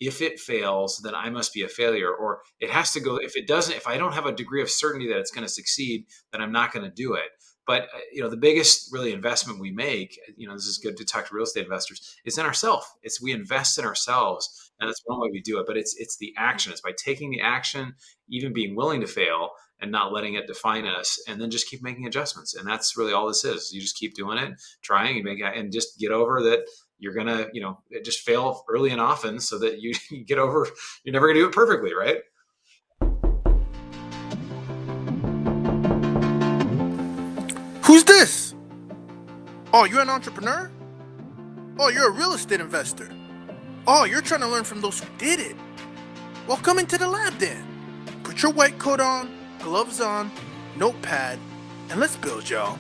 if it fails, then I must be a failure, or it has to go. If it doesn't, if I don't have a degree of certainty that it's going to succeed, then I'm not going to do it. But the biggest really investment we make, this is good to talk to real estate investors, is in ourselves. It's we invest in ourselves, and that's one way we do it. But it's the action. It's by taking the action, even being willing to fail, and not letting it define us, and then just keep making adjustments. And that's really all this is. You just keep doing it, trying, and just get over that. You're gonna, just fail early and often, so that you get over. You're never gonna do it perfectly, right? Who's this? Oh, you're an entrepreneur? Oh, you're a real estate investor. Oh, you're trying to learn from those who did it. Well, come into the lab then. Put your white coat on, gloves on, notepad, and let's build, y'all.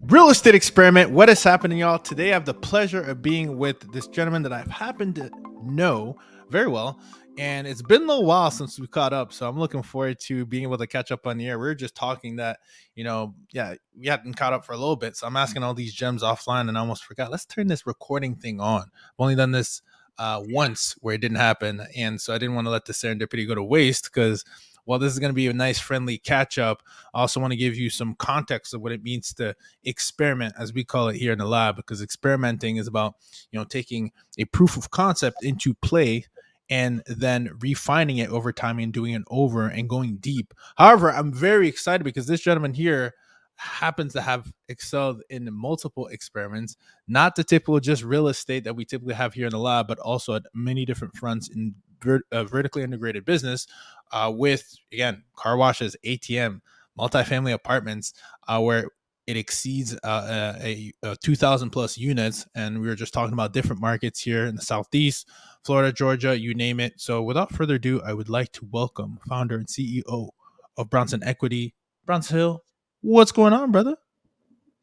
Real estate experiment. What is happening, y'all? Today I have the pleasure of being with this gentleman that I've happened to know very well. And it's been a little while since we caught up. So I'm looking forward to being able to catch up on the air. We were just talking that, we hadn't caught up for a little bit. So I'm asking all these gems offline and I almost forgot. Let's turn this recording thing on. I've only done this once where it didn't happen. And so I didn't want to let the serendipity go to waste because while this is going to be a nice friendly catch up, I also want to give you some context of what it means to experiment, as we call it here in the lab, because experimenting is about, taking a proof of concept into play and then refining it over time and doing it over and going deep. However, I'm very excited because this gentleman here happens to have excelled in multiple experiments, not the typical just real estate that we typically have here in the lab, but also at many different fronts in vertically integrated business with, again, car washes, ATM, multifamily apartments, where it exceeds 2,000 plus units. And we were just talking about different markets here in the Southeast, Florida, Georgia, you name it. So without further ado, I would like to welcome founder and CEO of Bronson Equity, Bronson Hill. What's going on, brother?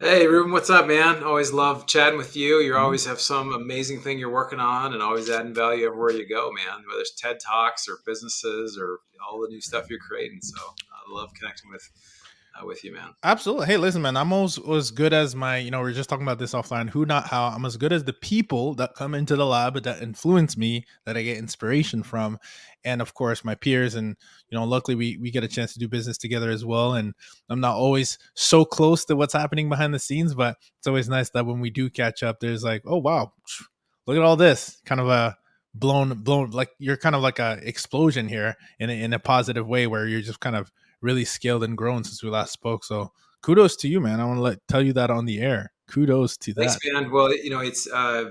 Hey, Ruben, what's up, man? Always love chatting with you. You always have some amazing thing you're working on and always adding value everywhere you go, man, whether it's TED Talks or businesses or all the new stuff you're creating. So I love connecting with you, man. Absolutely. Hey, listen, man, I'm almost as good as my, we were just talking about this offline, who, not how. I'm as good as the people that come into the lab that influence me, that I get inspiration from. And of course, my peers. And, luckily we get a chance to do business together as well. And I'm not always so close to what's happening behind the scenes, but it's always nice that when we do catch up, there's like, oh, wow, look at all this, kind of a blown, like you're kind of like a explosion here in a positive way where you're just kind of really scaled and grown since we last spoke. So kudos to you, man. I want to tell you that on the air. Kudos to Thanks, that. man. Well, it's I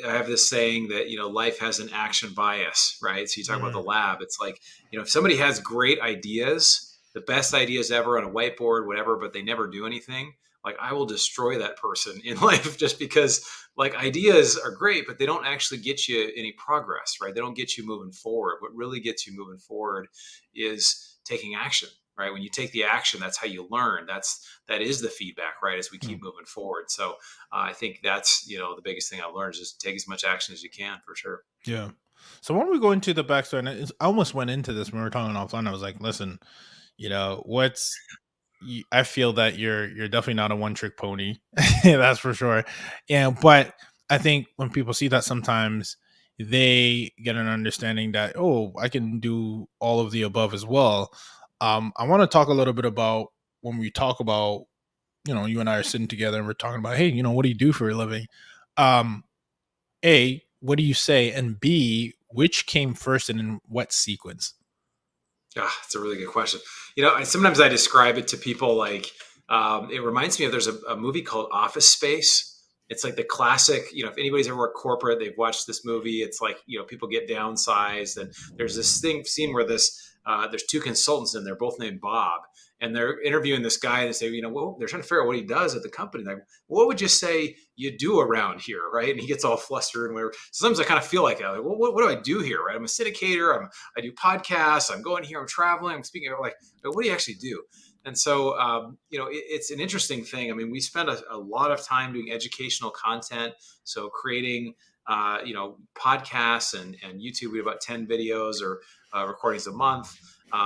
have this saying that life has an action bias, right? So you talk about the lab. It's like if somebody has great ideas, the best ideas ever on a whiteboard, whatever, but they never do anything, like I will destroy that person in life just because like ideas are great, but they don't actually get you any progress, right? They don't get you moving forward. What really gets you moving forward is taking action, right? When you take the action, that's how you learn. That is the feedback, right? As we keep moving forward. So I think that's, the biggest thing I've learned is just take as much action as you can, for sure. Yeah. So when we go into the backstory, and I almost went into this when we were talking offline, I was like, listen, I feel that you're definitely not a one trick pony. That's for sure. Yeah. But I think when people see that, sometimes they get an understanding that, oh, I can do all of the above as well. I want to talk a little bit about when we talk about, you and I are sitting together and we're talking about, hey, what do you do for a living? A, what do you say? And B, which came first and in what sequence? It's a really good question. Sometimes I describe it to people like it reminds me of there's a movie called Office Space. It's like the classic, if anybody's ever worked corporate, they've watched this movie. It's like, people get downsized and there's this scene where there's two consultants and they're both named Bob and they're interviewing this guy and they say, well, they're trying to figure out what he does at the company. Like, what would you say you do around here? Right. And he gets all flustered and whatever. Sometimes I kind of feel like, well, what do I do here? Right. I'm a syndicator. I do podcasts. I'm going here. I'm traveling. I'm speaking. Like, what do you actually do? And so, it's an interesting thing. I mean, we spend a lot of time doing educational content. So creating, podcasts and YouTube. We do about 10 videos or recordings a month.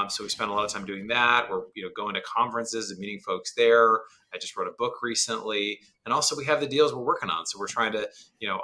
So we spend a lot of time doing that. We're going to conferences and meeting folks there. I just wrote a book recently, and also we have the deals we're working on. So we're trying to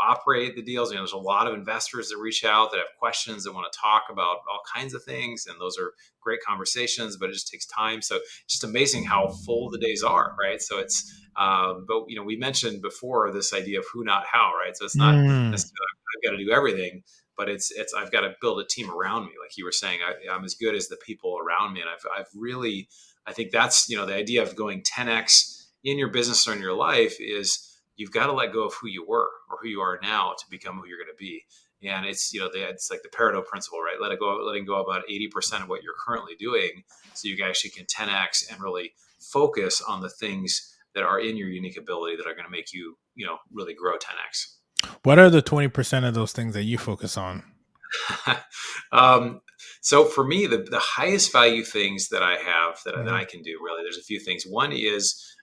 operate the deals. There's a lot of investors that reach out that have questions that want to talk about all kinds of things, and those are great conversations. But it just takes time. So it's just amazing how full the days are, right? So it's but we mentioned before this idea of who, not how, right? So it's not Mm. necessarily I've got to do everything, but it's I've got to build a team around me, like you were saying. I'm as good as the people around me, and I've really, I think that's the idea of going 10x in your business or in your life is you've got to let go of who you were or who you are now to become who you're going to be. And it's it's like the Pareto principle, right? Letting go about 80% of what you're currently doing, so you actually can 10x and really focus on the things that are in your unique ability that are going to make you really grow 10x. What are the 20% of those things that you focus on? um, so for me, the highest value things that I have that Mhm. I can do, really, there's a few things. One is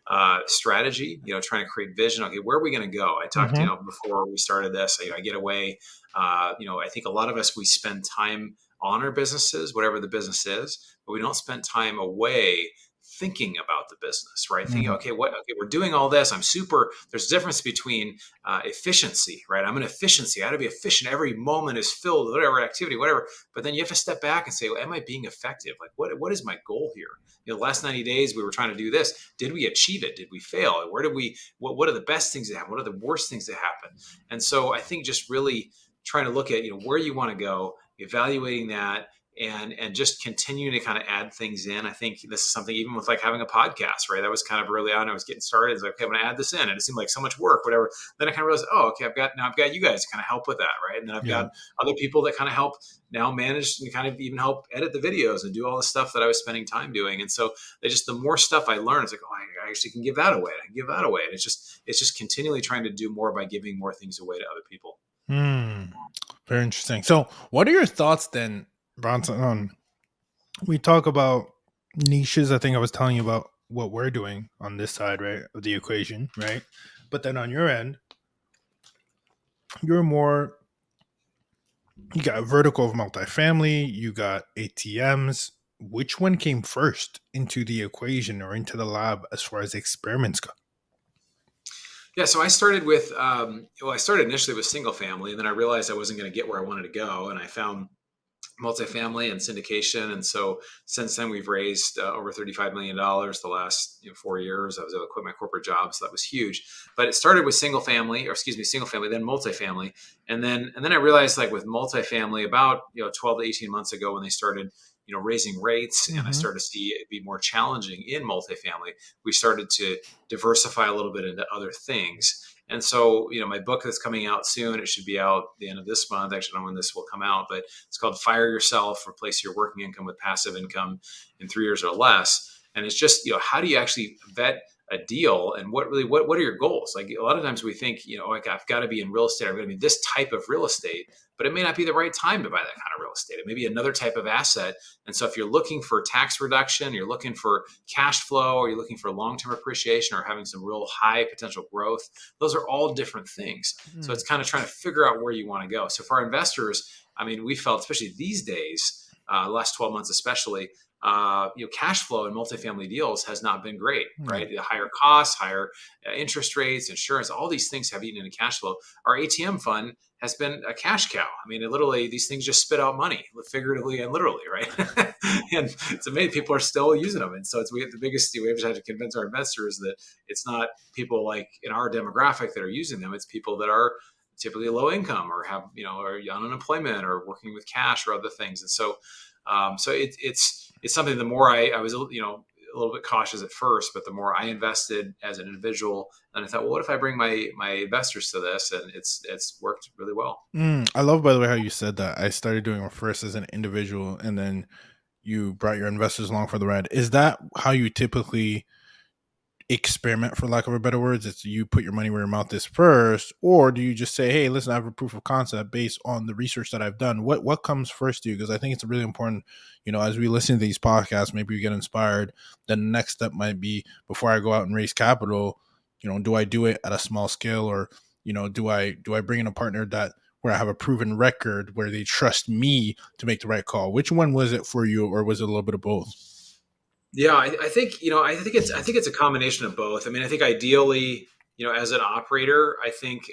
strategy, trying to create vision. Okay, where are we going to go? I talked, Mhm. before we started this, I get away. I think a lot of us, we spend time on our businesses, whatever the business is, but we don't spend time away thinking about the business, right? Thinking, Mhm. okay, we're doing all this. There's a difference between efficiency, right? I'm an efficiency. I got to be efficient. Every moment is filled with whatever activity, whatever. But then you have to step back and say, well, am I being effective? Like, what is my goal here? The last 90 days we were trying to do this. Did we achieve it? Did we fail? Where did we? What are the best things that happen? What are the worst things that happen? And so I think just really trying to look at where you want to go, evaluating that, and just continuing to kind of add things in. I think this is something, even with like having a podcast, right? That was kind of early on. I was getting started. It's like, okay, I'm going to add this in, and it seemed like so much work, whatever. Then I kind of realized, oh, okay, I've got you guys to kind of help with that, right? And then I've Yeah. got other people that kind of help now manage and kind of even help edit the videos and do all the stuff that I was spending time doing. And so the more stuff I learn, it's like, oh, I actually can give that away. I can give that away. And it's just continually trying to do more by giving more things away to other people. Hmm. Very interesting. So, what are your thoughts then, Bronson? We talk about niches. I think I was telling you about what we're doing on this side, right, of the equation, right? But then on your end, you're more, you got vertical of multifamily, you got ATMs. Which one came first into the equation or into the lab as far as experiments go? Yeah, so I started with, I started initially with single family, and then I realized I wasn't going to get where I wanted to go, and I found multifamily and syndication. And so since then, we've raised over $35 million the last 4 years. I was able to quit my corporate job, so that was huge. But it started with single family, then multifamily, and then I realized, like, with multifamily, about 12 to 18 months ago, when they started raising rates, and I Mm-hmm. started to see it be more challenging in multifamily, we started to diversify a little bit into other things. And so, my book that's coming out soon, it should be out the end of this month. Actually, I don't know when this will come out, but it's called Fire Yourself, Replace Your Working Income with Passive Income in 3 years or less. And it's just, how do you actually vet a deal, and what are your goals? Like, a lot of times we think, like, I've got to be in real estate. I'm going to be this type of real estate, but it may not be the right time to buy that kind of real estate. It may be another type of asset. And so if you're looking for tax reduction, you're looking for cash flow, or you're looking for long-term appreciation, or having some real high potential growth, those are all different things. So it's kind of trying to figure out where you want to go. So for our investors, I mean, we felt, especially these days, last 12 months especially, cash flow in multifamily deals has not been great, Yeah. right? The higher costs, higher interest rates, insurance, all these things have eaten into cash flow. Our ATM fund has been a cash cow. I mean, literally, these things just spit out money, figuratively and literally, right? And it's amazing people are still using them. And so we have the biggest, we have had to convince our investors that it's not people like in our demographic that are using them. It's people that are typically low income, or have, or on unemployment, or working with cash or other things. And so, it's something. The more I was, a little bit cautious at first, but the more I invested as an individual, and I thought, well, what if I bring my investors to this? And it's worked really well. I love, by the way, how you said that. I started doing it first as an individual, and then you brought your investors along for the ride. Is that how you typically experiment, for lack of a better words? It's you put your money where your mouth is first, or do you just say, hey, listen, I have a proof of concept based on the research that I've done? What comes first to you? Because I think it's really important, as we listen to these podcasts, maybe we get inspired. Then the next step might be, before I go out and raise capital, do I do it at a small scale, or do I bring in a partner that where I have a proven record where they trust me to make the right call? Which one was it for you, or was it a little bit of both? Yeah, I think I think it's a combination of both. I mean, I think ideally, as an operator, I think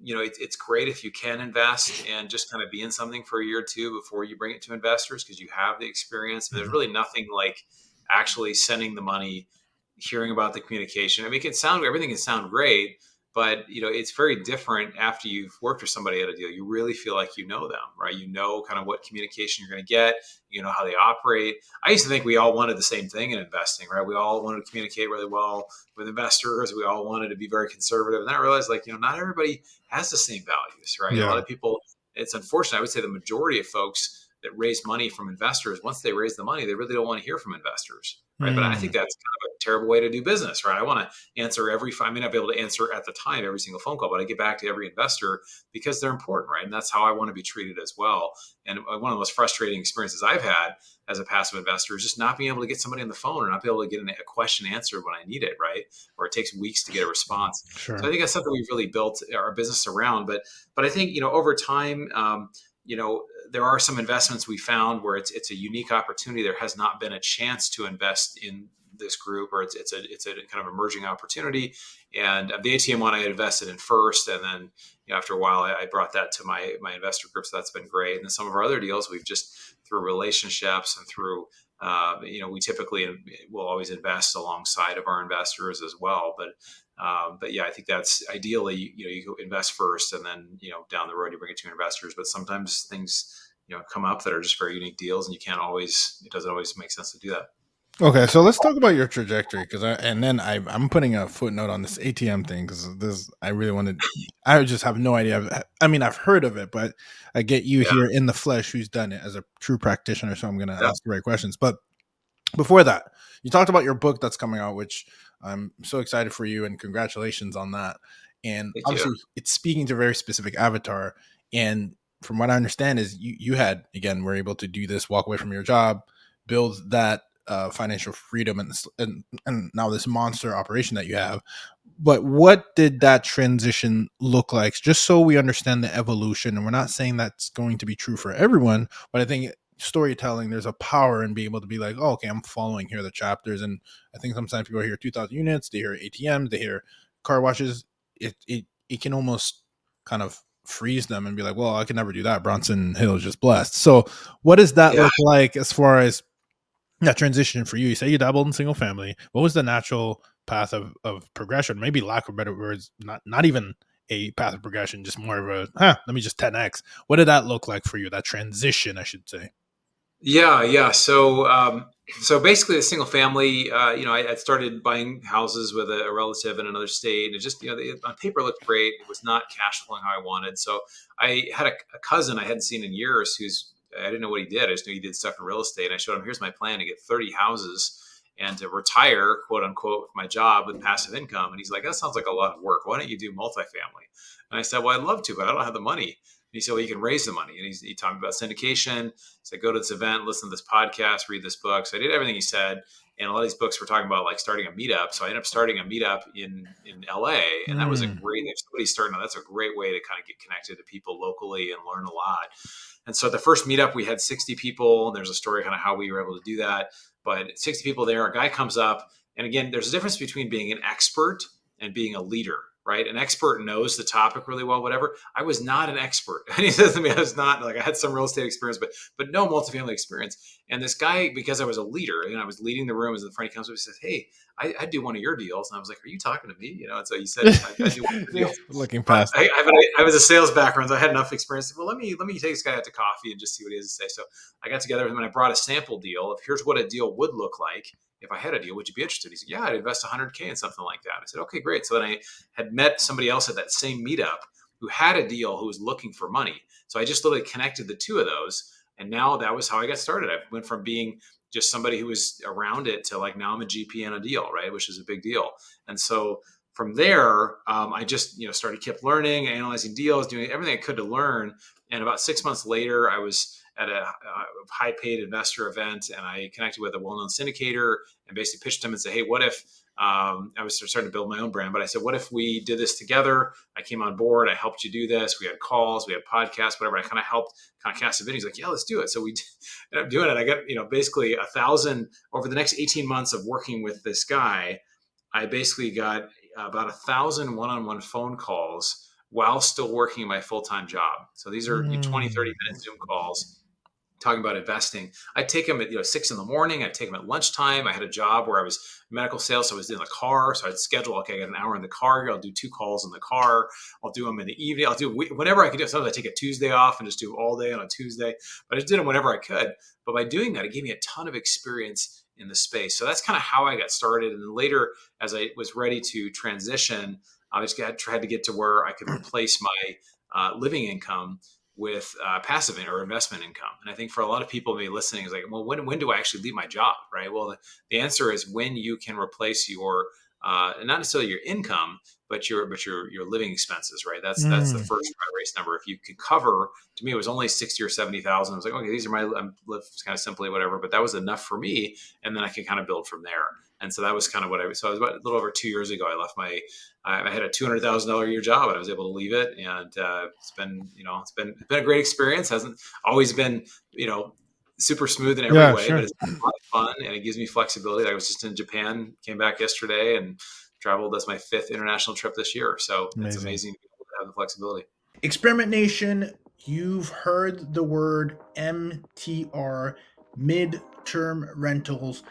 it's great if you can invest and just kind of be in something for a year or two before you bring it to investors because you have the experience. There's Mhm. really nothing like actually sending the money, hearing about the communication. I mean, everything can sound great, but it's very different after you've worked with somebody at a deal. You really feel like you know them, right? You know kind of what communication you're going to get. You know how they operate. I used to think we all wanted the same thing in investing, right? We all wanted to communicate really well with investors. We all wanted to be very conservative, and then I realized, like, not everybody has the same values, right? A lot Yeah. of people, it's unfortunate. I would say the majority of folks that raise money from investors, once they raise the money, they really don't want to hear from investors, right? But I think Mm. that's kind of a terrible way to do business, right? I want to answer I may not be able to answer at the time every single phone call, but I get back to every investor because they're important, right? And that's how I want to be treated as well. And one of the most frustrating experiences I've had as a passive investor is just not being able to get somebody on the phone or not be able to get a question answered when I need it, right? Or it takes weeks to get a response. So I Sure. think that's something we've really built our business around. But I think over time, there are some investments we found where it's a unique opportunity. There has not been a chance to invest in this group, or it's a kind of emerging opportunity. And the ATM one I had invested in first, and then after a while I brought that to my investor group. So that's been great. And then some of our other deals we've just through relationships and through we typically will always invest alongside of our investors as well. But yeah, I think that's ideally, you invest first and then, down the road you bring it to investors. But sometimes things, come up that are just very unique deals and it doesn't always make sense to do that. Okay, so let's talk about your trajectory because I'm putting a footnote on this ATM thing because this I really wanted. I just have no idea. I mean, I've heard of it, but I get you Yeah. here in the flesh who's done it as a true practitioner. So I'm going to Yeah. ask the right questions. But before that, you talked about your book that's coming out, which I'm so excited for you and congratulations on that. And Thank you. obviously, it's speaking to a very specific avatar. And from what I understand, is you had again were able to do this, walk away from your job, build that financial freedom, and now this monster operation that you have. But what did that transition look like? Just so we understand the evolution, and we're not saying that's going to be true for everyone, but I think storytelling, there's a power in being able to be like, oh, okay, I'm following here the chapters. And I think sometimes people hear 2,000 units, they hear ATMs, they hear car washes. It can almost kind of freeze them and be like, well, I can never do that. Bronson Hill is just blessed. So what does that Yeah. look like as far as that transition for you? You say you dabbled in single family. What was the natural path of progression? Maybe lack of better words, not even a path of progression, just more of a let me just 10x. What did that look like for you? That transition, I should say. Yeah, yeah. So basically, a single family. I started buying houses with a relative in another state, and it just on paper looked great. It was not cash flowing how I wanted. So I had a cousin I hadn't seen in years. I didn't know what he did. I just knew he did stuff in real estate. And I showed him, here's my plan to get 30 houses and to retire, quote unquote, my job with passive income. And he's like, that sounds like a lot of work. Why don't you do multifamily? And I said, well, I'd love to, but I don't have the money. And he said, well, you can raise the money. And he taught me about syndication. So go to this event, listen to this podcast, read this book. So I did everything he said. And a lot of these books were talking about like starting a meetup. So I ended up starting a meetup in LA. And that was Mm. if somebody's starting, that's a great way to kind of get connected to people locally and learn a lot. And so at the first meetup, we had 60 people. And there's a story kind of how we were able to do that. But 60 people there, a guy comes up. And again, there's a difference between being an expert and being a leader, right? An expert knows the topic really well, whatever. I was not an expert. And he says to me, I was not like, I had some real estate experience, but no multifamily experience. And this guy, because I was a leader and I was leading the room as the friend comes up, he says, hey, I do one of your deals. And I was like, are you talking to me? And so he said, I do one of your deals. Looking But past it. I was a sales background, so I had enough experience. Well, let me take this guy out to coffee and just see what he has to say. So I got together with him and I brought a sample deal of here's what a deal would look like if I had a deal. Would you be interested? He said, yeah, I'd invest 100K in something like that. I said, okay, great. So then I had met somebody else at that same meetup who had a deal who was looking for money. So I just literally connected the two of those. And now that was how I got started. I went from being just somebody who was around it to like now I'm a GP in a deal, right? Which is a big deal. And so from there, I just kept learning, analyzing deals, doing everything I could to learn. And about 6 months later, I was at a high-paid investor event, and I connected with a well-known syndicator and basically pitched him and said, "Hey, what if I was starting to build my own brand, but I said, what if we did this together? I came on board. I helped you do this. We had calls, we had podcasts, whatever. I kind of helped kind of cast a video. He's like, yeah, let's do it. So we ended up doing it. I got, basically 1,000 over the next 18 months of working with this guy. I basically got about 1,000 one-on-one phone calls while still working my full-time job. So these are 20, 30-minute Zoom calls talking about investing. I'd take them at 6 in the morning. I'd take them at lunchtime. I had a job where I was medical sales, so I was in the car. So I'd schedule, okay, I got an hour in the car. I'll do 2 calls in the car. I'll do them in the evening. I'll do whenever I could do. Sometimes I take a Tuesday off and just do all day on a Tuesday. But I just did them whenever I could. But by doing that, it gave me a ton of experience in the space. So that's kind of how I got started. And then later, as I was ready to transition, I just tried to get to where I could replace my living income with passive or investment income. And I think for a lot of people maybe listening is like, well, when do I actually leave my job? Right. Well, the answer is when you can replace your not necessarily your income, but your living expenses. Right. That's the first dry race number. If you could cover, to me, it was only 60 or 70,000. I was like, okay, these are I'm live kind of simply, whatever, but that was enough for me. And then I could kind of build from there. And so that was kind of so I was about a little over 2 years ago, I left I had a $200,000 a year job and I was able to leave it. And it's been a great experience. Hasn't always been, super smooth in every way, Sure. but it's been a lot of fun and it gives me flexibility. I was just in Japan, came back yesterday and traveled. That's my 5th international trip this year. So it's amazing to be able to have the flexibility. Experiment Nation, you've heard the word MTR, mid-term rentals,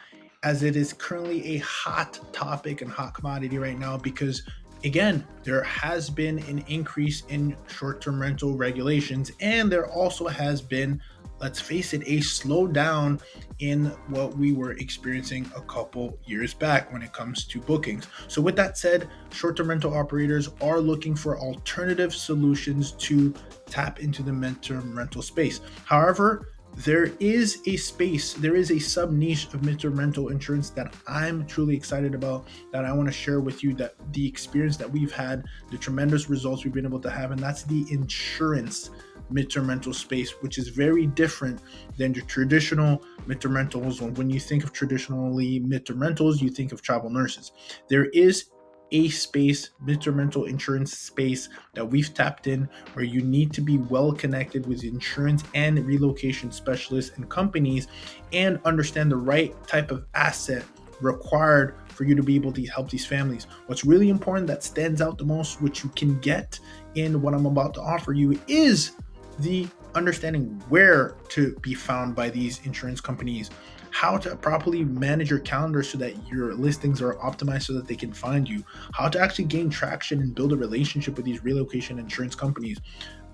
as it is currently a hot topic and hot commodity right now because, again, there has been an increase in short-term rental regulations, and there also has been, let's face it, a slowdown in what we were experiencing a couple years back when it comes to bookings. So with that said, short-term rental operators are looking for alternative solutions to tap into the mid-term rental space. However, there is a sub niche of mid-term rental insurance that I'm truly excited about, that I want to share with you, that the experience that we've had, the tremendous results we've been able to have, and that's the insurance mid-term rental space, which is very different than your traditional mid-term rentals. When you think of traditionally mid-term rentals, you think of travel nurses. There is a space, mid-term rental insurance space, that we've tapped in, where you need to be well connected with insurance and relocation specialists and companies and understand the right type of asset required for you to be able to help these families. What's really important that stands out the most, which you can get in what I'm about to offer you, is the understanding where to be found by these insurance companies, how to properly manage your calendar so that your listings are optimized so that they can find you, how to actually gain traction and build a relationship with these relocation insurance companies.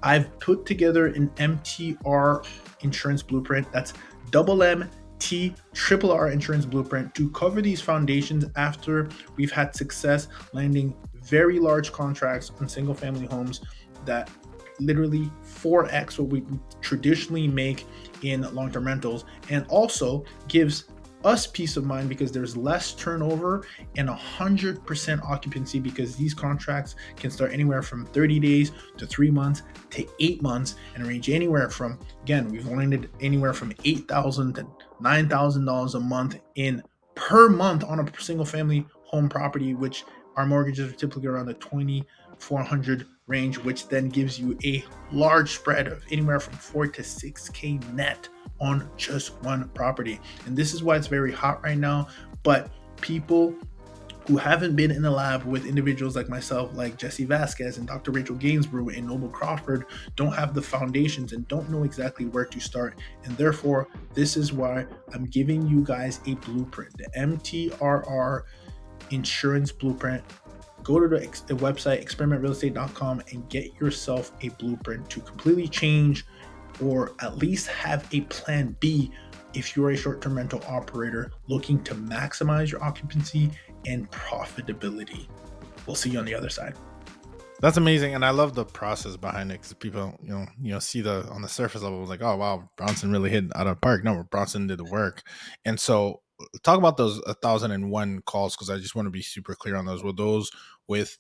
I've put together an MTR insurance blueprint. That's MMT insurance blueprint to cover these foundations after we've had success landing very large contracts on single family homes that literally 4x what we traditionally make in long-term rentals, and also gives us peace of mind because there's less turnover and 100% occupancy, because these contracts can start anywhere from 30 days to 3 months to 8 months and range anywhere from, again, we've landed anywhere from $8,000 to $9,000 a month per month on a single family home property, which our mortgages are typically around the $2,400 range, which then gives you a large spread of anywhere from 4 to 6K net on just one property. And this is why it's very hot right now. But people who haven't been in the lab with individuals like myself, like Jesse Vasquez and Dr. Rachel Gainsborough and Noble Crawford, don't have the foundations and don't know exactly where to start. And therefore, this is why I'm giving you guys a blueprint, the MTRR insurance blueprint. Go to the website, experimentrealestate.com, and get yourself a blueprint to completely change, or at least have a plan B if you're a short-term rental operator looking to maximize your occupancy and profitability. We'll see you on the other side. That's amazing, and I love the process behind it, because people, see on the surface level, like, oh wow, Bronson really hit out of the park. No, Bronson did the work. And so, talk about those 1,001 calls, because I just want to be super clear on those. Were those with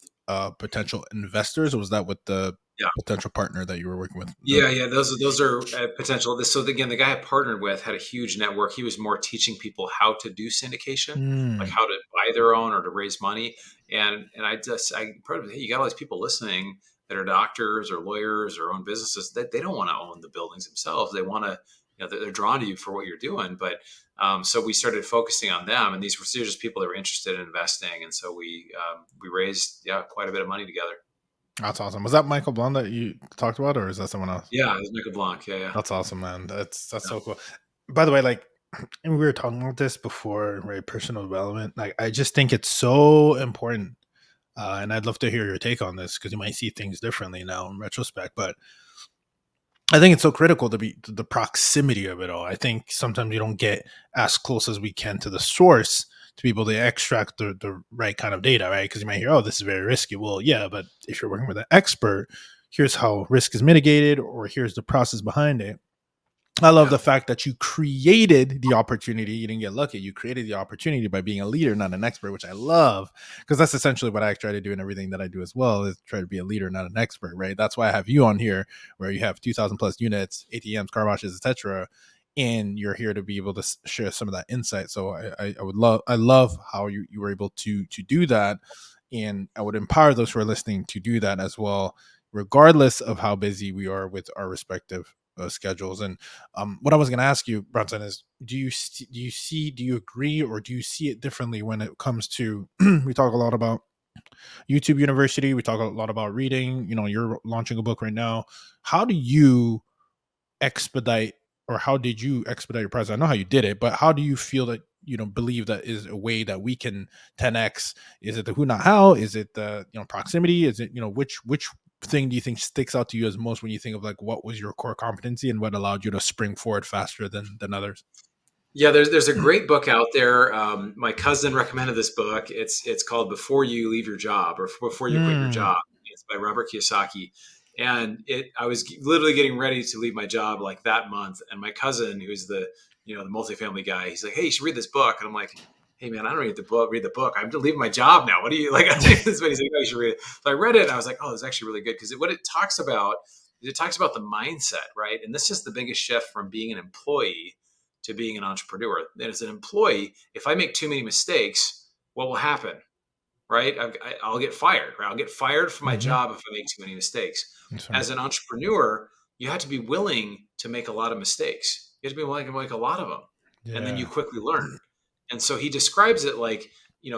potential investors, or was that with the potential partner that you were working with? Yeah. Those are potential. So again, the guy I partnered with had a huge network. He was more teaching people how to do syndication, like how to buy buy their own or to raise money. And I hey, you got all these people listening that are doctors or lawyers or own businesses that they don't want to own the buildings themselves. They want to, they're drawn to you for what you're doing. But so we started focusing on them, and these were just people that were interested in investing. And so we raised quite a bit of money together. That's awesome. Was that Michael Blum that you talked about, or is that someone else? Yeah, it was Michael Blanc. Yeah. That's awesome, man. That's so cool. By the way, like, and we were talking about this before, right? Personal development. Like, I just think it's so important. And I'd love to hear your take on this because you might see things differently now in retrospect. But I think it's so critical to be to the proximity of it all. I think sometimes you don't get as close as we can to the source to be able to extract the right kind of data, right? Because you might hear, oh, this is very risky. Well, yeah, but if you're working with an expert, here's how risk is mitigated, or here's the process behind it. I love the fact that you created the opportunity. You didn't get lucky. You created the opportunity by being a leader, not an expert, which I love, because that's essentially what I try to do in everything that I do as well, is try to be a leader, not an expert, right? That's why I have you on here, where you have 2,000 plus units, ATMs, car washes, etc., and you're here to be able to share some of that insight. So I love how you were able to do that, and I would empower those who are listening to do that as well, regardless of how busy we are with our respective schedules. And what I was going to ask you, Bronson, is do you agree, or do you see it differently when it comes to we talk a lot about YouTube University, we talk a lot about reading, you're launching a book right now. How do you expedite, or how did you expedite your process? I know how you did it, but how do you feel that believe that is a way that we can 10x? Is it the who, not how? Is it the proximity? Is it which thing do you think sticks out to you as most when you think of like what was your core competency and what allowed you to spring forward faster than others? Yeah, there's a great book out there. My cousin recommended this book. It's called Before You Leave Your Job, or Before You Quit Your Job. It's by Robert Kiyosaki. And I was literally getting ready to leave my job like that month. And my cousin, who's the multifamily guy, he's like, "Hey, you should read this book." And I'm like, "Hey man, I don't read the book. I'm leaving my job now. What do you like?" He's like, "No, you should read it." So I read it and I was like, "Oh, it's actually really good." Because what it talks about is the mindset, right? And this is the biggest shift from being an employee to being an entrepreneur. And as an employee, if I make too many mistakes, what will happen? Right? I'll get fired. Right? I'll get fired from my job if I make too many mistakes. As an entrepreneur, you have to be willing to make a lot of mistakes. You have to be willing to make a lot of them, and then you quickly learn. And so he describes it like,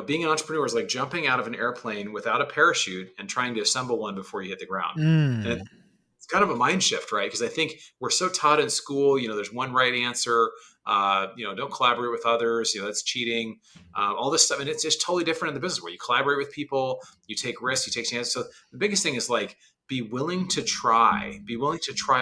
being an entrepreneur is like jumping out of an airplane without a parachute and trying to assemble one before you hit the ground. And it's kind of a mind shift, right? Because I think we're so taught in school, there's one right answer. Don't collaborate with others. That's cheating. All this stuff, and it's just totally different in the business where you collaborate with people, you take risks, you take chances. So the biggest thing is like be willing to try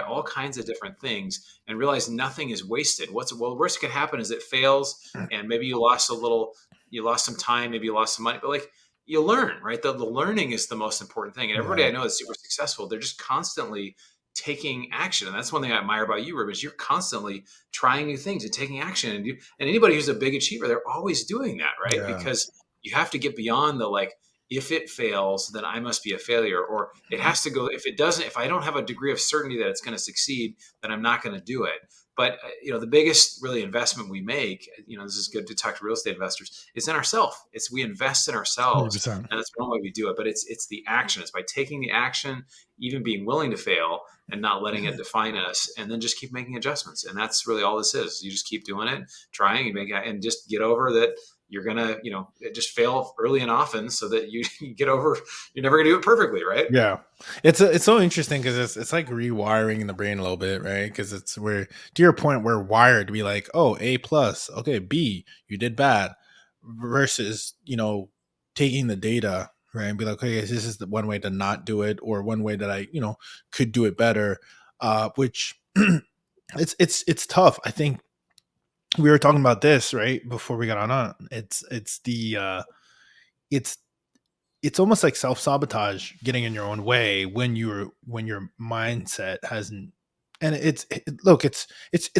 all kinds of different things, and realize nothing is wasted. Worst that could happen is it fails, and maybe you lost some time, maybe you lost some money, but like you learn, right? The learning is the most important thing. And everybody I know is super successful. They're just constantly taking action. And that's one thing I admire about you, Rib, is you're constantly trying new things and taking action. And anybody who's a big achiever, they're always doing that, right? Yeah. Because you have to get beyond the like, if it fails, then I must be a failure, or it has to go. If I don't have a degree of certainty that it's going to succeed, then I'm not going to do it. But the biggest really investment we make, this is good to talk to real estate investors, is in ourselves. We invest in ourselves, 100%. And that's one way we do it. But it's the action. It's by taking the action, even being willing to fail, and not letting it define us, and then just keep making adjustments. And that's really all this is. You just keep doing it, trying, and just get over that. You're gonna, just fail early and often, so that you get over. You're never gonna do it perfectly, right? Yeah, it's so interesting because it's like rewiring the brain a little bit, right? Because it's where, to your point, we're wired to be like, oh, A plus, okay, B, you did bad, versus taking the data, right, and be like, okay, this is the one way to not do it, or one way that I could do it better, which it's tough. I think we were talking about this right before we got on. It's almost like self-sabotage, getting in your own way when your mindset hasn't. And it's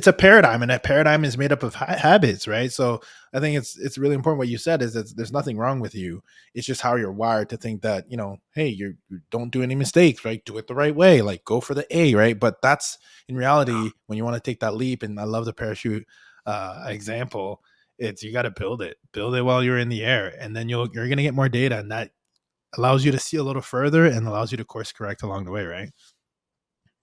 a paradigm, and that paradigm is made up of habits, right? So I think it's really important what you said, is that there's nothing wrong with you. It's just how you're wired to think that, hey, you don't do any mistakes, right? Do it the right way, like go for the A, right? But that's in reality, when you want to take that leap, and I love the parachute example, It's you got to build it while you're in the air, and then you're going to get more data, and that allows you to see a little further and allows you to course correct along the way, right?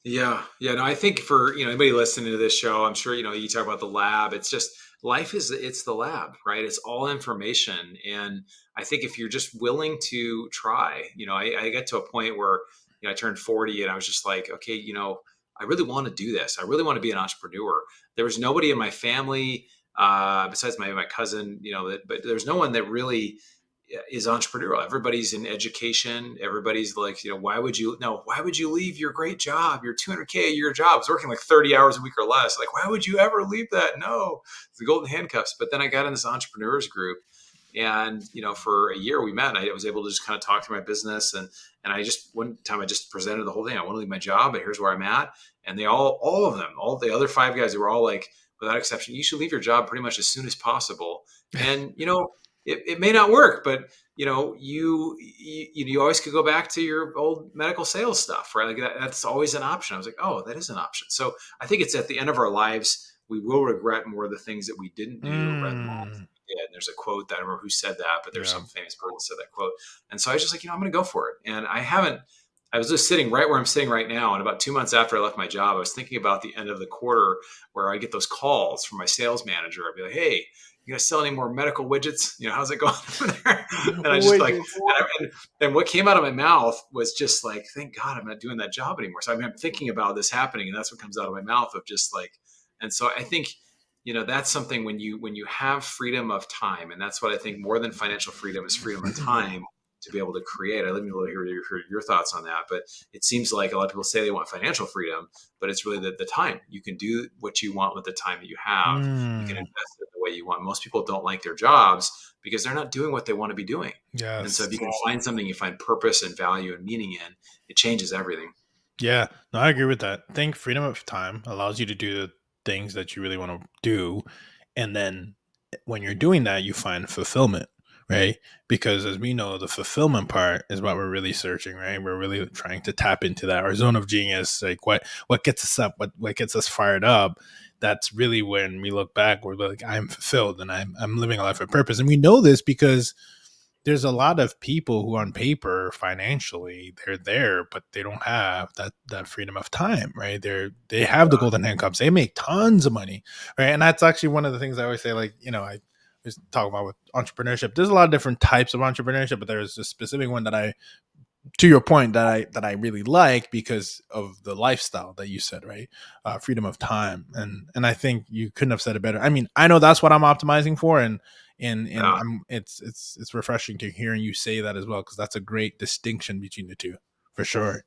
Yeah, yeah. No, I think for anybody listening to this show, I'm sure you talk about the lab. It's just life it's the lab, right? It's all information, and I think if you're just willing to try, I get to a point where I turned 40, and I was just like, okay, I really want to do this. I really want to be an entrepreneur. There was nobody in my family besides my cousin, but there's no one that really is entrepreneurial. Everybody's in education. Everybody's like, why would you leave your great job, your 200K a year job? I was working like 30 hours a week or less. Like, why would you ever leave that? No, it's the golden handcuffs. But then I got in this entrepreneurs group, and for a year we met, and I was able to just kind of talk through my business. And I just, one time I just presented the whole thing. I want to leave my job, but here's where I'm at. And they all of them, all the other 5 guys, they were all like, without exception, you should leave your job pretty much as soon as possible. And, it may not work, but you always could go back to your old medical sales stuff, right? Like that's always an option. I was like, oh, that is an option. So I think it's at the end of our lives, we will regret more the things that we didn't do rather than the things we did. And there's a quote that I don't remember who said that, but there's Yeah. some famous person that said that quote. And so I was just like, I'm going to go for it. And I was just sitting right where I'm sitting right now. And about 2 months after I left my job, I was thinking about the end of the quarter where I get those calls from my sales manager. I'd be like, hey, you guys sell any more medical widgets? How's it going over there? And I just and what came out of my mouth was just like, thank God I'm not doing that job anymore. So I'm thinking about this happening, and that's what comes out of my mouth of just like, and so I think, that's something when you have freedom of time, and that's what I think more than financial freedom is freedom of time to be able to create. I'd love to hear your thoughts on that. But it seems like a lot of people say they want financial freedom, but it's really the time. You can do what you want with the time that you have. You can invest it the way you want. Most people don't like their jobs because they're not doing what they want to be doing. Yes. And so if you can find something you find purpose and value and meaning in, it changes everything. Yeah, no, I agree with that. I think freedom of time allows you to do the things that you really want to do. And then when you're doing that, you find fulfillment, right? Because as we know, the fulfillment part is what we're really searching, right? We're really trying to tap into that, our zone of genius, like what gets us up, what gets us fired up. That's really when we look back, we're like, I'm fulfilled and I'm living a life of purpose. And we know this because there's a lot of people who on paper financially they're there, but they don't have that freedom of time, right? They have the golden handcuffs. They make tons of money, right? And that's actually one of the things I always say, like, I was talking about with entrepreneurship. There's a lot of different types of entrepreneurship, but there's a specific one that to your point, that I really like because of the lifestyle that you said, right? Freedom of time. And I think you couldn't have said it better. I mean, I know that's what I'm optimizing for, and it's refreshing to hearing you say that as well, because that's a great distinction between the two, for sure.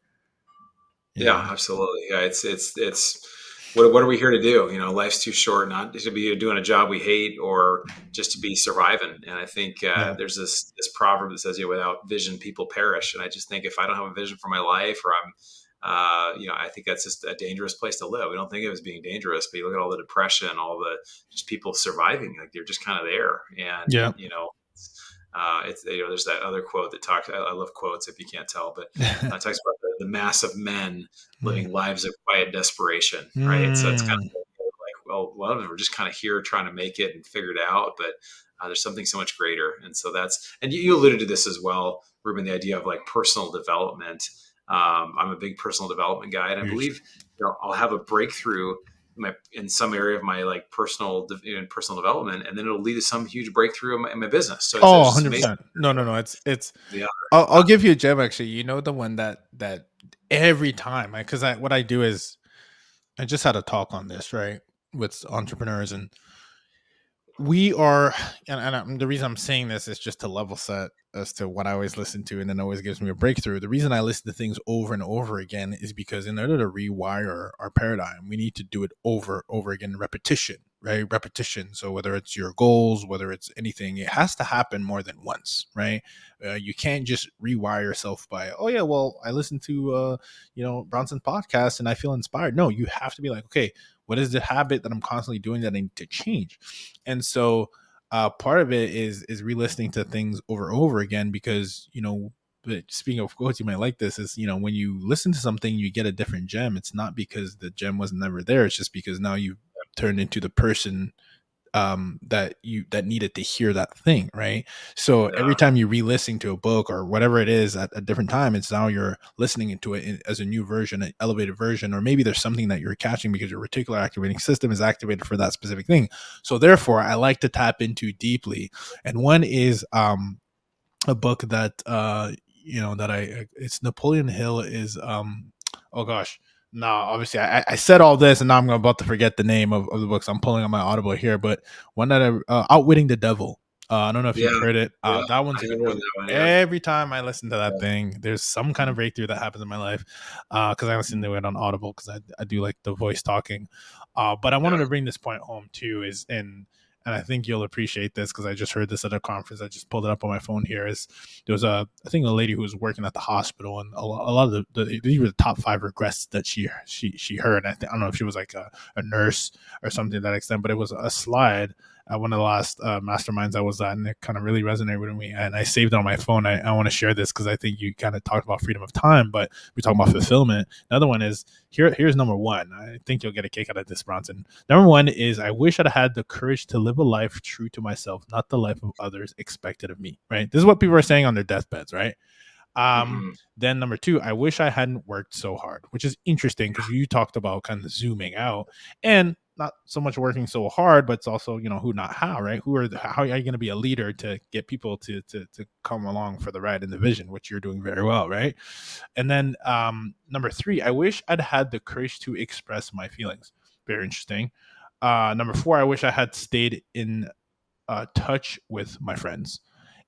Yeah, absolutely. Yeah, it's what are we here to do? Life's too short not to be doing a job we hate or just to be surviving. And I think there's this proverb that says, without vision, people perish. And I just think if I don't have a vision for my life, or I'm, I think that's just a dangerous place to live. We don't think of it as being dangerous, but you look at all the depression, all the just people surviving, like they're just kind of there. And it's there's that other quote that talks. I love quotes if you can't tell, but it talks about the mass of men living lives of quiet desperation, right? So it's kind of like, well, we're just kind of here trying to make it and figure it out, but there's something so much greater. And so and you alluded to this as well, Ruben, the idea of like personal development. I'm a big personal development guy, and I believe I'll have a breakthrough in some area of my like personal development, and then it'll lead to some huge breakthrough in my business. So 100%. No. It's the other. I'll give you a gem, actually. The one that every time, because what I do is I just had a talk on this, right, with entrepreneurs, and we are, and the reason I'm saying this is just to level set as to what I always listen to, and then always gives me a breakthrough. The reason I listen to things over and over again is because in order to rewire our paradigm, we need to do it over again, repetition, right? Repetition. So whether it's your goals, whether it's anything, it has to happen more than once, right? You can't just rewire yourself by, oh yeah, well, I listened to Bronson podcast and I feel inspired. No, you have to be like, okay, what is the habit that I'm constantly doing that I need to change? And so part of it is re-listening to things over again, because but speaking of quotes, you might like this, is when you listen to something you get a different gem. It's not because the gem was never there, it's just because now you've turned into the person that needed to hear that thing, right? So every Yeah. time you re-listen to a book or whatever it is at a different time, it's now you're listening into it as a new version, an elevated version, or maybe there's something that you're catching because your reticular activating system is activated for that specific thing. So therefore I like to tap into deeply, and one is a book that that I it's Napoleon Hill is oh gosh. No, obviously I said all this and now I'm about to forget the name of the books. I'm pulling on my Audible here, but one that Outwitting the Devil. I don't know if Yeah. you've heard it. Yeah. That one's I a good haven't read one. that one yet. Every time I listen to that Yeah. thing, there's some kind of breakthrough that happens in my life because I listen to it on Audible because I do like the voice talking. But I wanted Yeah. to bring this point home too is and I think you'll appreciate this because I just heard this at a conference. I just pulled it up on my phone here. Is there was I think a lady who was working at the hospital, and a lot of these were the top 5 regrets that she heard. I don't know if she was like a nurse or something to that extent, but it was a slide at one of the last masterminds I was at, and it kind of really resonated with me. And I saved it on my phone. I want to share this because I think you kind of talked about freedom of time, but we talk about fulfillment. Another one is here's number one. I think you'll get a kick out of this, Bronson. Number one is I wish I'd had the courage to live a life true to myself, not the life of others expected of me. Right. This is what people are saying on their deathbeds, right? Hmm. Then number two, I wish I hadn't worked so hard, which is interesting because you talked about kind of zooming out and not so much working so hard, but it's also, who, not how, right? How are you going to be a leader to get people to come along for the ride in the vision, which you're doing very well, right? And then number three, I wish I'd had the courage to express my feelings. Very interesting. Number four, I wish I had stayed in touch with my friends.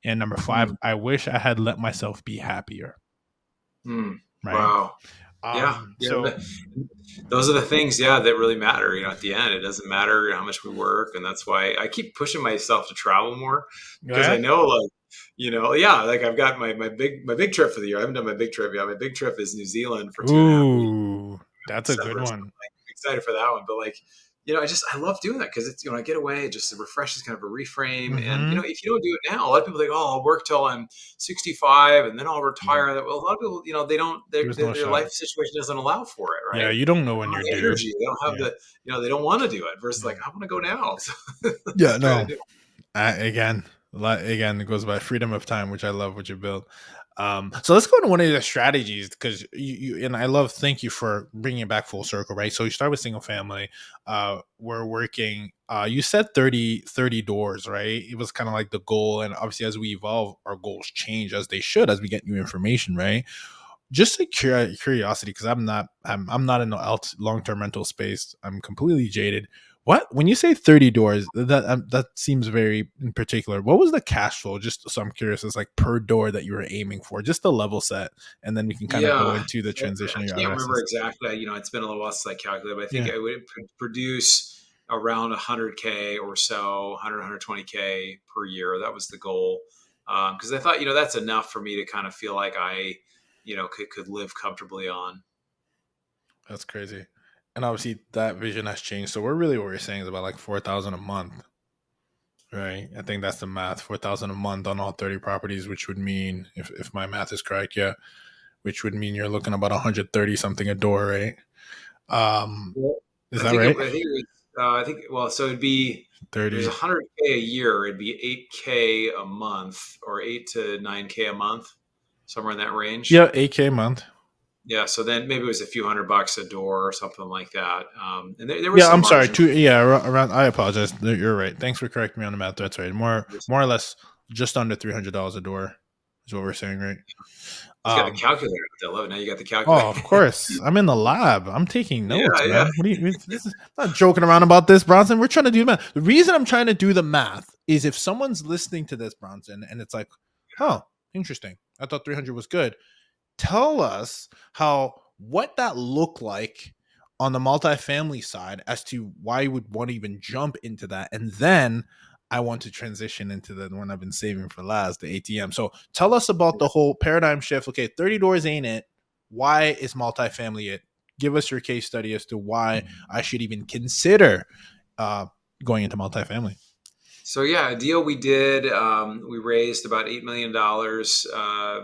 And number five, Hmm. I wish I had let myself be happier. Hmm. Right. Wow. Yeah. Yeah. So Those are the things, yeah, that really matter. At the end, it doesn't matter how much we work, and that's why I keep pushing myself to travel more because I yeah. know, like, yeah, like I've got my big trip for the year. I haven't done my big trip yet. My big trip is New Zealand for 2.5 weeks Ooh, that's a good December. So one. I'm like excited for that one. But like, I love doing that because it's I get away, it just refreshes, kind of a reframe. And Mm-hmm. if you don't do it now, a lot of people think, oh, I'll work till I'm 65 and then I'll Yeah. retire. Well, a lot of people, they don't. There's no Their shot. life situation doesn't allow for it, Yeah, right? you don't know They when don't you're have the due. energy. They don't have Yeah. they don't want to do it. Versus Yeah. like, I want to go now. So Yeah. try to No. do it. Again, again, it goes by freedom of time, which I love what you built. So let's go to one of the strategies because you and I love. Thank you for bringing it back full circle, right? So you start with single family. We're working. You said 30 doors, right? It was kind of like the goal, and obviously as we evolve, our goals change as they should as we get new information, right? Just a curiosity because I'm not in the long term rental space. I'm completely jaded. What when you say 30 doors, that seems very in particular. What was the cash flow? Just so I'm curious, it's like per door that you were aiming for, just the level set, and then we can kind of go Yeah, into the so transition I of your can't other remember assets. exactly. It's been a little while since I calculated, but I think Yeah. I would produce around 100K or so, 100, 120K per year. That was the goal. Because I thought, that's enough for me to kind of feel like I, could live comfortably on. That's crazy. And obviously that vision has changed. So we're really what we're saying is about like 4,000 a month, right? I think that's the math. 4,000 a month on all 30 properties, which would mean if my math is correct, yeah, which would mean you're looking about 130 something a door, right? Um, Well, is I that think right? I think it was. I think well, so it'd be if it was 30. 100K a year, it'd be 8K a month or 8 to 9K a month, somewhere in that range. Yeah, 8K a month. Yeah, so then maybe it was a few $100 a door or something like that. And there was Yeah, some I'm sorry. margin. Two. Yeah, around. I apologize. You're right. Thanks for correcting me on the math. That's right. More or less, just under $300 a door is what we're saying, right? He's got the Um. calculator. I love it. Now you got the calculator. Oh, of course. I'm in the lab. I'm taking Yeah, notes, yeah. man. What do you? This is I'm not joking around about this, Bronson. We're trying to do the math. The reason I'm trying to do the math is if someone's listening to this, Bronson, and it's like, oh, interesting. I thought 300 was good. Tell us how what that looked like on the multifamily side as to why you would want to even jump into that. And then I want to transition into the one I've been saving for last, the ATM. So tell us about the whole paradigm shift. Okay, 30 doors ain't it. Why is multifamily it? Give us your case study as to why I should even consider uh, going into multifamily. So yeah, a deal we did. We raised about $8 million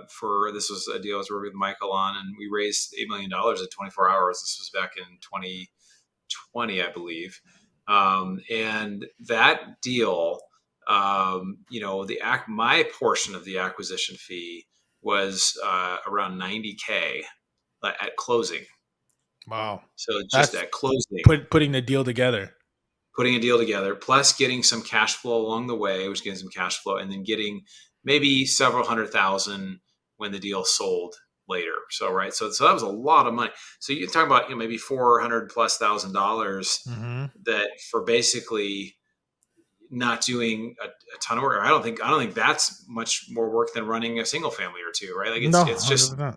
for this was a deal I was working with Michael on, and we raised $8 million in 24 hours. This was back in 2020, I believe. And that deal, my portion of the acquisition fee was around 90K at closing. Wow. So just That's at closing, putting the deal together. putting a deal together, plus getting some cash flow along the way, which getting some cash flow, and then getting maybe several $100,000 when the deal sold later. So right, so that was a lot of money. So you're talking about maybe $400,000+ Mm-hmm. that for basically not doing a ton of work. I don't think that's much more work than running a single family or two, right? Like No, it's just 100%.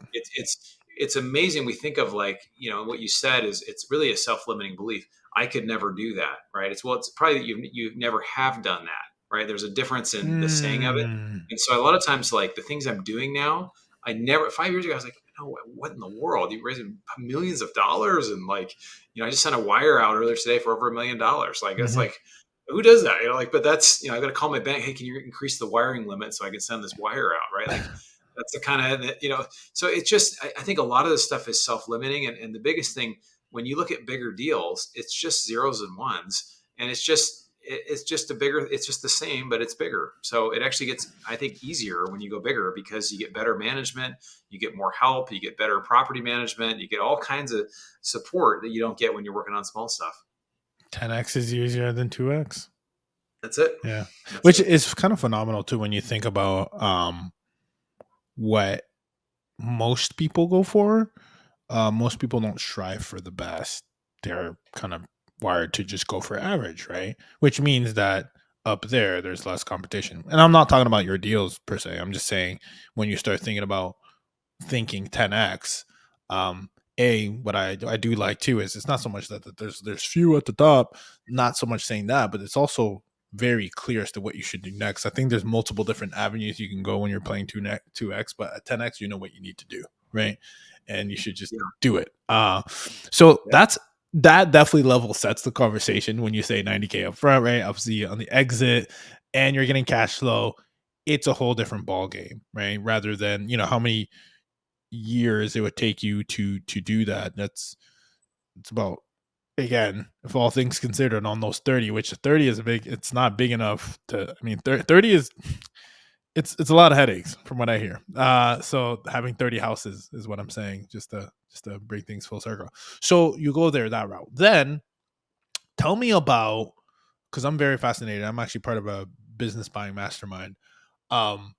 it's amazing. We think of like, what you said is it's really a self-limiting belief. I could never do that, right? It's probably that you never have done that, right? There's a difference in the saying of it. Mm. And so a lot of times, like the things I'm doing now, I never 5 years ago I was like, no, what in the world? You're raising millions of dollars, and like, I just sent a wire out earlier today for over $1 million. Like it's Mm-hmm. like, who does that? Like, but that's, I got to call my bank. Hey, can you increase the wiring limit so I can send this wire out? Right. Like that's the kind of, so it's just, I think a lot of this stuff is self-limiting. And the biggest thing, when you look at bigger deals, it's just zeros and ones. And it's just it's just the same, but it's bigger. So it actually gets, I think, easier when you go bigger because you get better management, you get more help, you get better property management, you get all kinds of support that you don't get when you're working on small stuff. 10x is easier than 2x. That's it. Yeah. That's Which it. is kind of phenomenal too when you think about what most people go for. Most people don't strive for the best. They're kind of wired to just go for average, right? Which means that up there's less competition. And I'm not talking about your deals per se. I'm just saying when you start thinking 10x, what I do like too is it's not so much that there's few at the top, not so much saying that, but it's also very clear as to what you should do next. I think there's multiple different avenues you can go when you're playing 2x, but at 10x you know what you need to do, right? And you should just Yeah. do it. So Yeah. that definitely level sets the conversation when you say 90K up front, right? Obviously on the exit and you're getting cash flow, it's a whole different ball game, right? Rather than how many years it would take you to do that. It's about, again, if all things considered, on those 30, which 30 is it's not big enough to, 30 is, it's a lot of headaches from what I hear. So having 30 houses is what I'm saying, just to bring things full circle. So you go there that route. Then tell me about, because I'm very fascinated. I'm actually part of a business buying mastermind. Um,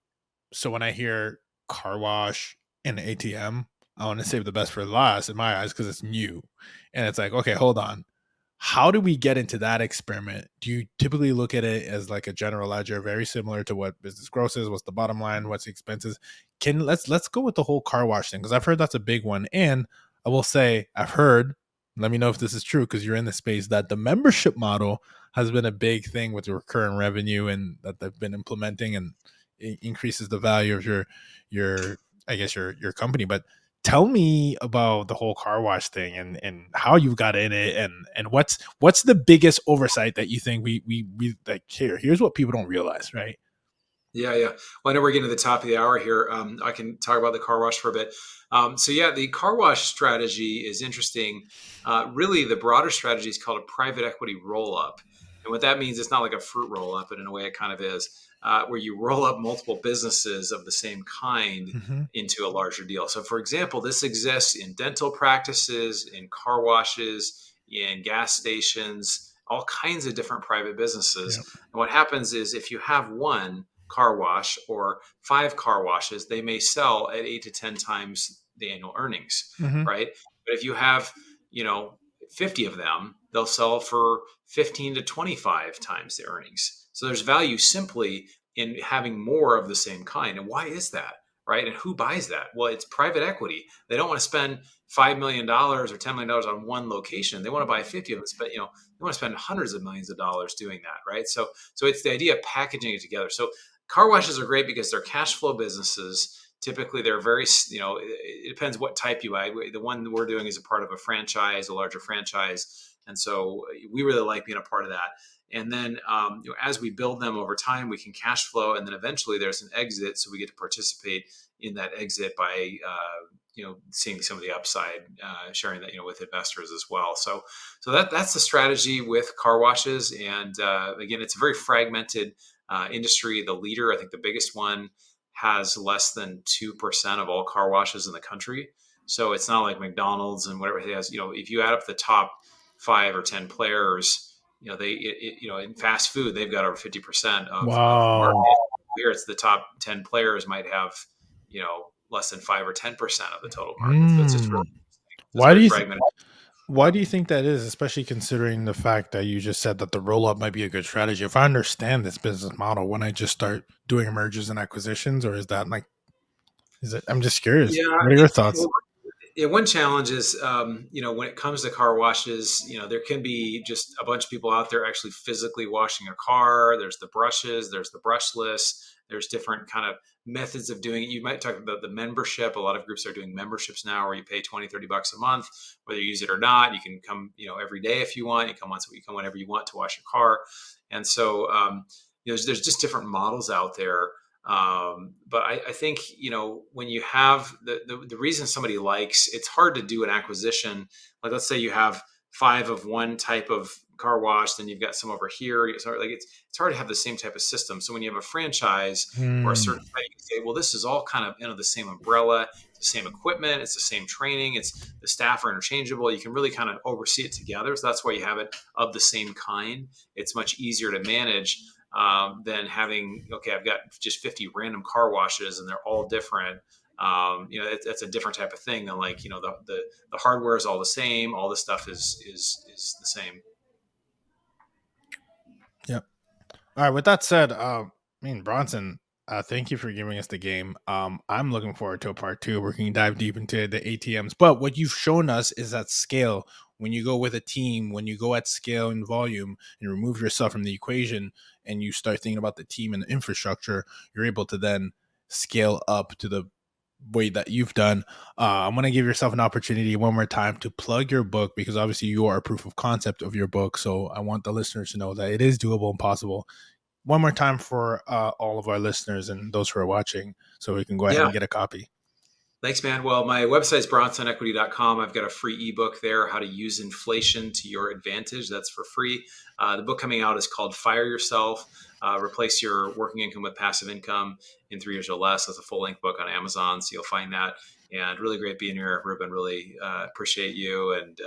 so when I hear car wash and ATM, I want to save the best for last in my eyes because it's new. And it's like, okay, hold on. How do we get into that experiment? Do you typically look at it as like a general ledger, very similar to what business gross is? What's the bottom line? What's the expenses? Let's go with the whole car wash thing, because I've heard that's a big one. And I will say I've heard, let me know if this is true because you're in the space, that the membership model has been a big thing with the recurring revenue and that they've been implementing, and it increases the value of your I guess your company. But tell me about the whole car wash thing and how you got in it, and what's the biggest oversight that you think we like, here's what people don't realize, right? Yeah, yeah. Well, I know we're getting to the top of the hour here. I can talk about the car wash for a bit. So yeah, the car wash strategy is interesting. Really, the broader strategy is called a private equity roll up, and what that means, it's not like a fruit roll up, but in a way, it kind of is, where you roll up multiple businesses of the same kind Mm-hmm. into a larger deal. So, for example, this exists in dental practices, in car washes, in gas stations, all kinds of different private businesses. Yeah. And what happens is if you have one car wash or 5 car washes, they may sell at 8 to 10 times the annual earnings, Mm-hmm. right? But if you have, you know, 50 of them, they'll sell for 15 to 25 times the earnings. So there's value simply in having more of the same kind. And why is that? Right. And who buys that? Well, it's private equity. They don't want to spend $5 million or $10 million on one location. They want to buy 50 of them, but they want to spend hundreds of millions of dollars doing that. Right. So it's the idea of packaging it together. So car washes are great because they're cash flow businesses. Typically, they're very, it depends what type you buy. The one we're doing is a part of a franchise, a larger franchise. And so we really like being a part of that. And then as we build them over time, we can cash flow. And then eventually there's an exit. So we get to participate in that exit by seeing some of the upside, sharing that, with investors as well. So that's the strategy with car washes. And again, it's a very fragmented industry. The leader, I think the biggest one, has less than 2% of all car washes in the country. So it's not like McDonald's and whatever it has. If you add up the top 5 or 10 players, in fast food, they've got over 50% of the market. Wow. Here, it's the top 10 players might have, less than 5 or 10% of the total market. So it's just really interesting. It's Why do very you fragmented. why do you think that is, especially considering the fact that you just said that the roll up might be a good strategy? If I understand this business model, when I just start doing mergers and acquisitions, or is that like, is it? I'm just curious. Yeah. What are your thoughts? Well, yeah, one challenge is, when it comes to car washes, there can be just a bunch of people out there actually physically washing a car. There's the brushes, there's the brushless, there's different kind of methods of doing it. You might talk about the membership. A lot of groups are doing memberships now where you pay 20, $30 a month, whether you use it or not. You can come, every day if you want. You come once a week, you come whenever you want to wash your car. And so, there's just different models out there. But I think, when you have the reason somebody likes, it's hard to do an acquisition. Like, let's say you have 5 of one type of car wash, then you've got some over here. It's hard to have the same type of system. So when you have a franchise or a certain type, you can say, well, this is all kind of under the same umbrella. It's the same equipment. It's the same training. It's the staff are interchangeable. You can really kind of oversee it together. So that's why you have it of the same kind. It's much easier to manage than having, I've got just 50 random car washes and they're all different. It's a different type of thing than like, the hardware is all the same. All the stuff is the same. Yep. All right. With that said, Bronson, thank you for giving us the game. I'm looking forward to a part 2 where we can dive deep into the ATMs. But what you've shown us is that scale. When you go with a team, when you go at scale and volume and remove yourself from the equation and you start thinking about the team and the infrastructure, you're able to then scale up to the way that you've done. I'm going to give yourself an opportunity one more time to plug your book, because obviously you are a proof of concept of your book. So I want the listeners to know that it is doable and possible. One more time for all of our listeners and those who are watching, so we can go ahead and get a copy. Thanks, man. Well, my website is bronsonequity.com. I've got a free ebook there, How to Use Inflation to Your Advantage. That's for free. The book coming out is called Fire Yourself, Replace Your Working Income with Passive Income in 3 years or less. That's a full-length book on Amazon, so you'll find that. And really great being here, Ruben. Really appreciate you and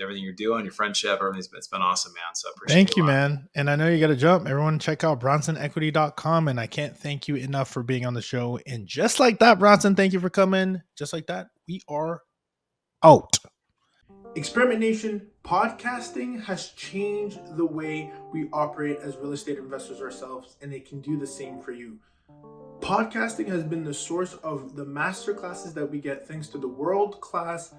everything you're doing, your friendship, everything. It's been awesome, man. So appreciate Thank you, man. And I know you got to jump. Everyone check out bronsonequity.com. And I can't thank you enough for being on the show. And just like that, Bronson, thank you for coming. Just like that, we are out. Experiment Nation, podcasting has changed the way we operate as real estate investors ourselves, and it can do the same for you. Podcasting has been the source of the masterclasses that we get thanks to the world-class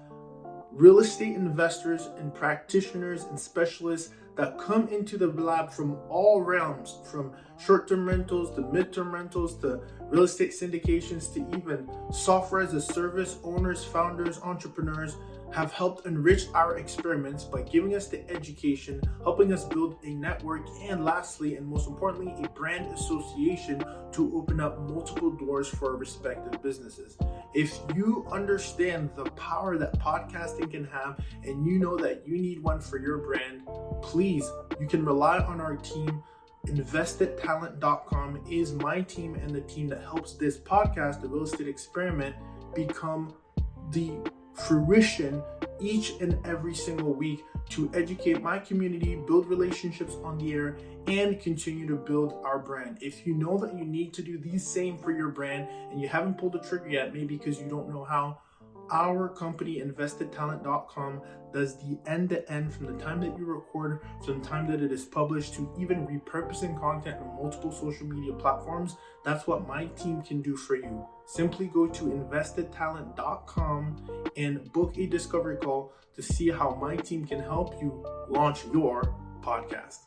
real estate investors and practitioners and specialists that come into the lab from all realms, from short-term rentals to mid-term rentals to real estate syndications to even software as a service. Owners, founders, entrepreneurs have helped enrich our experiments by giving us the education, helping us build a network, and lastly, and most importantly, a brand association to open up multiple doors for our respective businesses. If you understand the power that podcasting can have and you know that you need one for your brand, please, you can rely on our team. InvestedTalent.com is my team and the team that helps this podcast, the Real Estate Experiment, become the fruition each and every single week to educate my community, build relationships on the air, and continue to build our brand. If you know that you need to do the same for your brand and you haven't pulled the trigger yet, maybe because you don't know how, our company, InvestedTalent.com, does the end-to-end from the time that you record, from the time that it is published, to even repurposing content on multiple social media platforms. That's what my team can do for you. Simply go to InvestedTalent.com and book a discovery call to see how my team can help you launch your podcast.